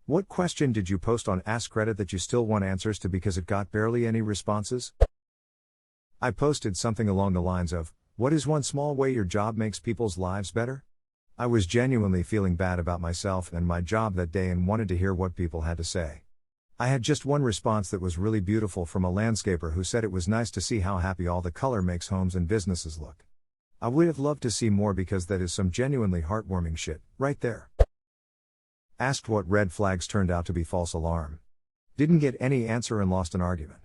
What question did you post on AskReddit that you still want answers to because it got barely any responses? I posted something along the lines of, what is one small way your job makes people's lives better? I was genuinely feeling bad about myself and my job that day and wanted to hear what people had to say. I had just one response that was really beautiful from a landscaper who said it was nice to see how happy all the color makes homes and businesses look. I would have loved to see more because that is some genuinely heartwarming shit, right there. Asked what red flags turned out to be false alarm. Didn't get any answer and lost an argument.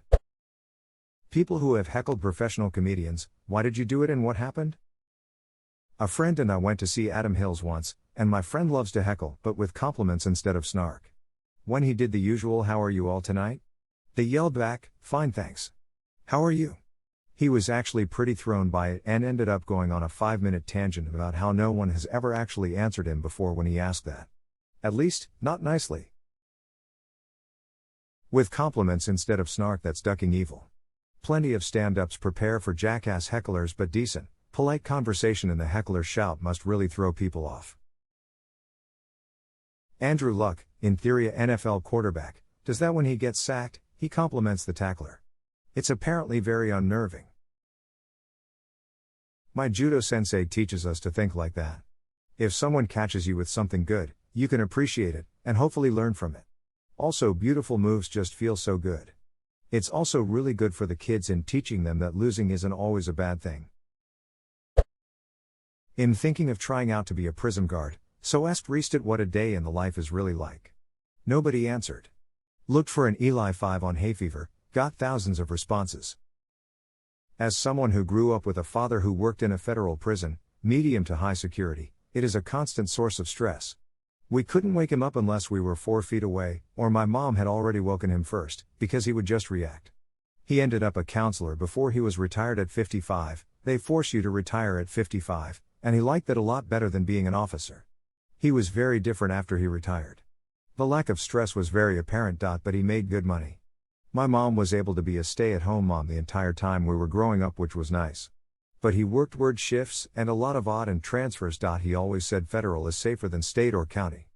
People who have heckled professional comedians, why did you do it and what happened? A friend and I went to see Adam Hills once, and my friend loves to heckle, but with compliments instead of snark. When he did the usual "how are you all tonight?" they yelled back, "Fine thanks. How are you?" He was actually pretty thrown by it and ended up going on a 5-minute tangent about how no one has ever actually answered him before when he asked that. At least, not nicely. With compliments instead of snark, that's ducking evil. Plenty of stand-ups prepare for jackass hecklers, but decent, polite conversation in the heckler's shout must really throw people off. Andrew Luck, in theory a NFL quarterback, does that when he gets sacked, he compliments the tackler. It's apparently very unnerving. My judo sensei teaches us to think like that. If someone catches you with something good, you can appreciate it, and hopefully learn from it. Also, beautiful moves just feel so good. It's also really good for the kids in teaching them that losing isn't always a bad thing. I'm thinking of trying out to be a prison guard, so asked Restit what a day in the life is really like. Nobody answered. Looked for an Eli 5 on hay fever, got thousands of responses. As someone who grew up with a father who worked in a federal prison, medium to high security, it is a constant source of stress. We couldn't wake him up unless we were 4 feet away, or my mom had already woken him first, because he would just react. He ended up a counselor before he was retired at 55, they force you to retire at 55, and he liked that a lot better than being an officer. He was very different after he retired. The lack of stress was very apparent, but he made good money. My mom was able to be a stay-at-home mom the entire time we were growing up, which was nice. But he worked word shifts and a lot of odd and transfers. He always said federal is safer than state or county.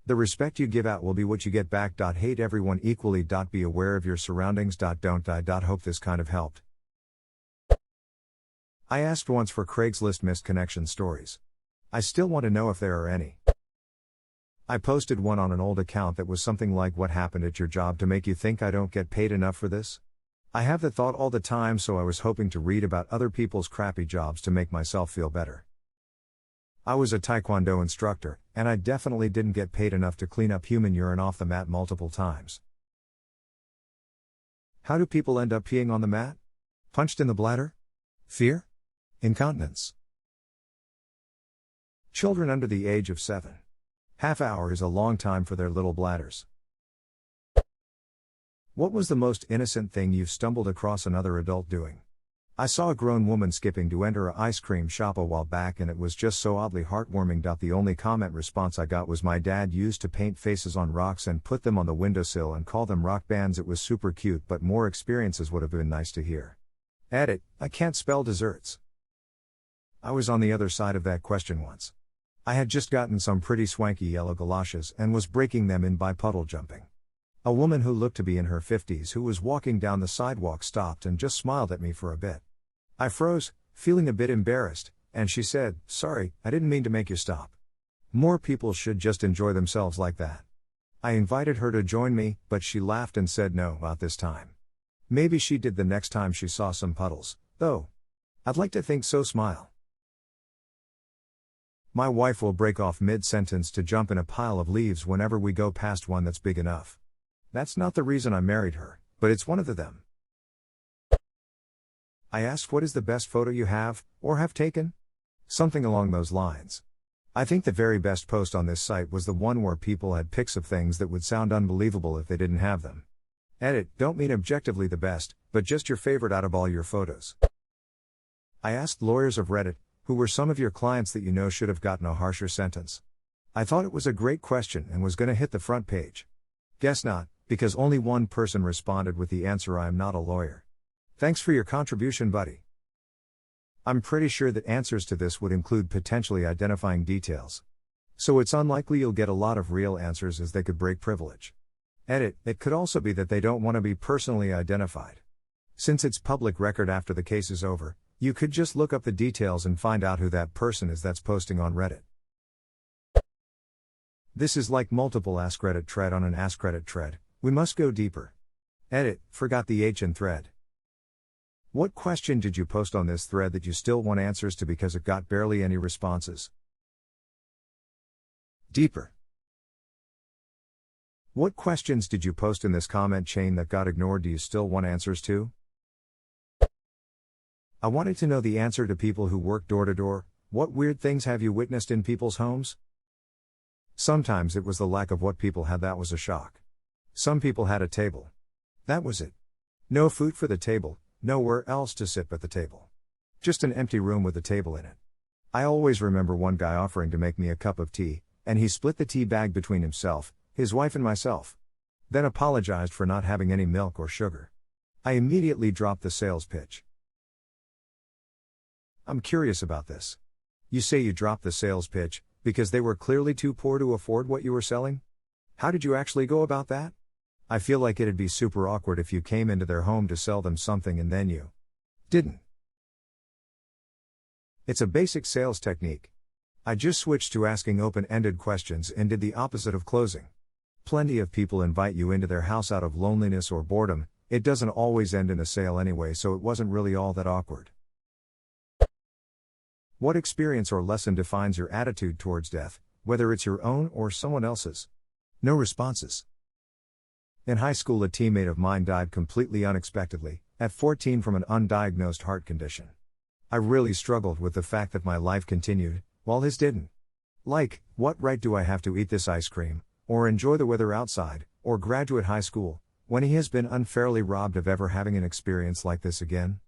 The respect you give out will be what you get back. Hate everyone equally. Be aware of your surroundings. Don't die. Hope this kind of helped. I asked once for Craigslist missed connection stories. I still want to know if there are any. I posted one on an old account that was something like, what happened at your job to make you think I don't get paid enough for this? I have that thought all the time, so I was hoping to read about other people's crappy jobs to make myself feel better. I was a Taekwondo instructor, and I definitely didn't get paid enough to clean up human urine off the mat multiple times. How do people end up peeing on the mat? Punched in the bladder? Fear? Incontinence? Children under the age of 7. Half hour is a long time for their little bladders. What was the most innocent thing you've stumbled across another adult doing? I saw a grown woman skipping to enter an ice cream shop a while back and it was just so oddly heartwarming. The only comment response I got was, my dad used to paint faces on rocks and put them on the windowsill and call them rock bands. It was super cute, but more experiences would have been nice to hear. Edit, I can't spell desserts. I was on the other side of that question once. I had just gotten some pretty swanky yellow galoshes and was breaking them in by puddle jumping. A woman who looked to be in her 50s who was walking down the sidewalk stopped and just smiled at me for a bit. I froze, feeling a bit embarrassed, and she said, "Sorry, I didn't mean to make you stop." More people should just enjoy themselves like that. I invited her to join me, but she laughed and said no, not this time. Maybe she did the next time she saw some puddles, though. I'd like to think so. Smile. My wife will break off mid-sentence to jump in a pile of leaves whenever we go past one that's big enough. That's not the reason I married her, but it's one of them. I asked, what is the best photo you have, or have taken? Something along those lines. I think the very best post on this site was the one where people had pics of things that would sound unbelievable if they didn't have them. Edit, don't mean objectively the best, but just your favorite out of all your photos. I asked lawyers of Reddit, who were some of your clients that you know should have gotten a harsher sentence? I thought it was a great question and was gonna hit the front page. Guess not, because only one person responded with the answer, I'm not a lawyer. Thanks for your contribution, buddy. I'm pretty sure that answers to this would include potentially identifying details. So it's unlikely you'll get a lot of real answers as they could break privilege. Edit, it could also be that they don't want to be personally identified. Since it's public record after the case is over, you could just look up the details and find out who that person is that's posting on Reddit. This is like multiple AskReddit thread on an AskReddit thread. We must go deeper. Edit, forgot the H in thread. What question did you post on this thread that you still want answers to because it got barely any responses? Deeper. What questions did you post in this comment chain that got ignored? Do you still want answers to? I wanted to know the answer to people who work door to door. What weird things have you witnessed in people's homes? Sometimes it was the lack of what people had that was a shock. Some people had a table. That was it. No food for the table, nowhere else to sit but the table. Just an empty room with a table in it. I always remember one guy offering to make me a cup of tea, and he split the tea bag between himself, his wife and myself. Then apologized for not having any milk or sugar. I immediately dropped the sales pitch. I'm curious about this. You say you dropped the sales pitch because they were clearly too poor to afford what you were selling? How did you actually go about that? I feel like it'd be super awkward if you came into their home to sell them something and then you didn't. It's a basic sales technique. I just switched to asking open-ended questions and did the opposite of closing. Plenty of people invite you into their house out of loneliness or boredom. It doesn't always end in a sale anyway, so it wasn't really all that awkward. What experience or lesson defines your attitude towards death, whether it's your own or someone else's? No responses. In high school, a teammate of mine died completely unexpectedly, at 14 from an undiagnosed heart condition. I really struggled with the fact that my life continued, while his didn't. Like, what right do I have to eat this ice cream, or enjoy the weather outside, or graduate high school, when he has been unfairly robbed of ever having an experience like this again?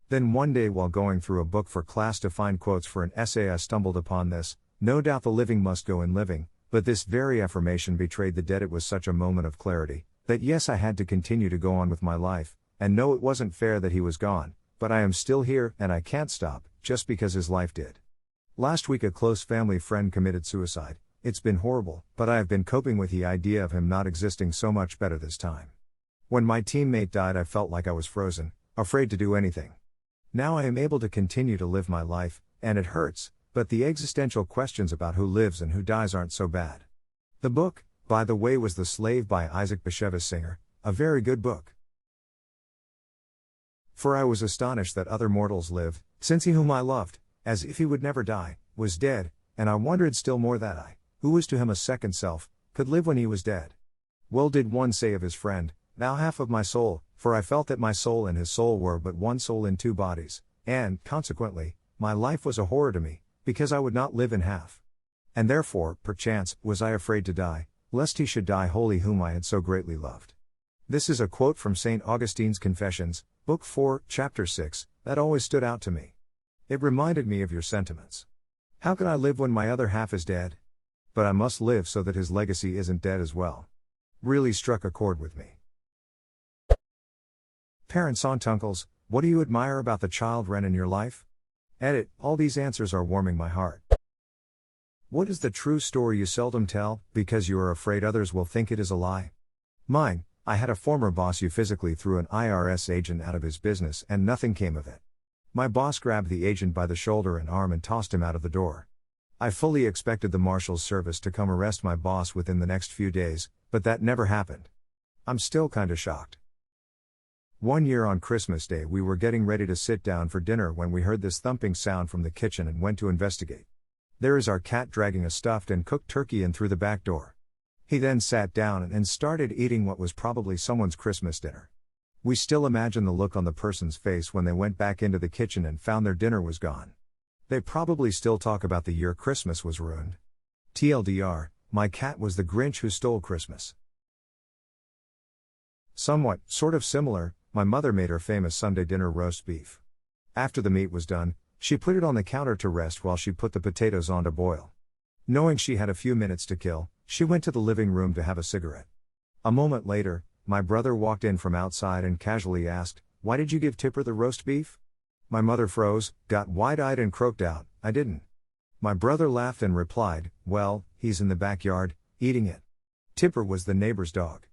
Then one day while going through a book for class to find quotes for an essay, I stumbled upon this: no doubt the living must go in living, but this very affirmation betrayed the dead. It was such a moment of clarity, that yes, I had to continue to go on with my life, and no, it wasn't fair that he was gone, but I am still here, and I can't stop, just because his life did. Last week a close family friend committed suicide. It's been horrible, but I have been coping with the idea of him not existing so much better this time. When my teammate died, I felt like I was frozen, afraid to do anything. Now I am able to continue to live my life, and it hurts, but the existential questions about who lives and who dies aren't so bad. The book, by the way, was The Slave by Isaac Bashevis Singer, a very good book. For I was astonished that other mortals lived, since he whom I loved, as if he would never die, was dead, and I wondered still more that I, who was to him a second self, could live when he was dead. Well did one say of his friend, thou half of my soul, for I felt that my soul and his soul were but one soul in two bodies, and, consequently, my life was a horror to me, because I would not live in half. And therefore, perchance, was I afraid to die, lest he should die wholly whom I had so greatly loved. This is a quote from St. Augustine's Confessions, Book 4, Chapter 6, that always stood out to me. It reminded me of your sentiments. How can I live when my other half is dead? But I must live so that his legacy isn't dead as well. Really struck a chord with me. Parents, aunts, uncles, what do you admire about the child Ren in your life? Edit, all these answers are warming my heart. What is the true story you seldom tell, because you are afraid others will think it is a lie? Mine: I had a former boss who physically threw an IRS agent out of his business and nothing came of it. My boss grabbed the agent by the shoulder and arm and tossed him out of the door. I fully expected the Marshal's service to come arrest my boss within the next few days, but that never happened. I'm still kinda shocked. One year on Christmas Day we were getting ready to sit down for dinner when we heard this thumping sound from the kitchen and went to investigate. There is our cat dragging a stuffed and cooked turkey in through the back door. He then sat down and started eating what was probably someone's Christmas dinner. We still imagine the look on the person's face when they went back into the kitchen and found their dinner was gone. They probably still talk about the year Christmas was ruined. TLDR, my cat was the Grinch who stole Christmas. Somewhat, sort of similar, my mother made her famous Sunday dinner roast beef. After the meat was done, she put it on the counter to rest while she put the potatoes on to boil. Knowing she had a few minutes to kill, she went to the living room to have a cigarette. A moment later, my brother walked in from outside and casually asked, "Why did you give Tipper the roast beef?" My mother froze, got wide-eyed and croaked out, "I didn't." My brother laughed and replied, well, he's in the backyard, eating it. Tipper was the neighbor's dog.